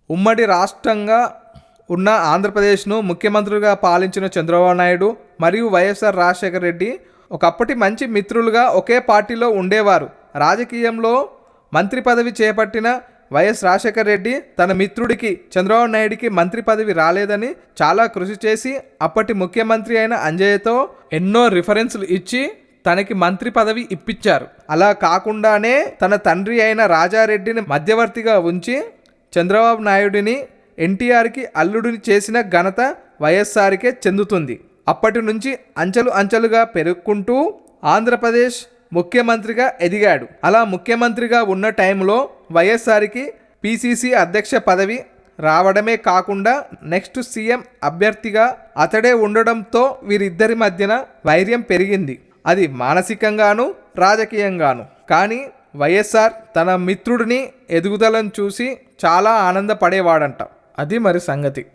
ఉమ్మడి రాష్ట్రంగా ఉన్న ఆంధ్రప్రదేశ్ను ముఖ్యమంత్రులుగా పాలించిన చంద్రబాబు నాయుడు మరియు వైఎస్ఆర్ రాజశేఖర రెడ్డి ఒకప్పటి మంచి మిత్రులుగా ఒకే పార్టీలో ఉండేవారు. రాజకీయంలో మంత్రి పదవి చేపట్టిన వైఎస్ రాజశేఖర రెడ్డి తన మిత్రుడికి చంద్రబాబు నాయుడికి మంత్రి పదవి రాలేదని చాలా కృషి చేసి అప్పటి ముఖ్యమంత్రి అయిన అంజయ్యతో ఎన్నో రిఫరెన్స్లు ఇచ్చి తనకి మంత్రి పదవి ఇప్పించారు. అలా కాకుండానే తన తండ్రి అయిన రాజారెడ్డిని మధ్యవర్తిగా ఉంచి చంద్రబాబు నాయుడిని ఎన్టీఆర్కి అల్లుడిని చేసిన ఘనత వైఎస్ఆర్కే చెందుతుంది. అప్పటి నుంచి అంచెలు అంచెలుగా పెరుగుకుంటూ ఆంధ్రప్రదేశ్ ముఖ్యమంత్రిగా ఎదిగాడు. అలా ముఖ్యమంత్రిగా ఉన్న టైంలో వైఎస్ఆర్కి పిసిసి అధ్యక్ష పదవి రావడమే కాకుండా నెక్స్ట్ సీఎం అభ్యర్థిగా అతడే ఉండడంతో వీరిద్దరి మధ్యన వైర్యం పెరిగింది. అది మానసికంగాను రాజకీయంగాను. కానీ వైఎస్ఆర్ తన మిత్రుడిని ఎదుగుదలను చూసి చాలా ఆనందపడేవాడంట. అది మరి సంగతి.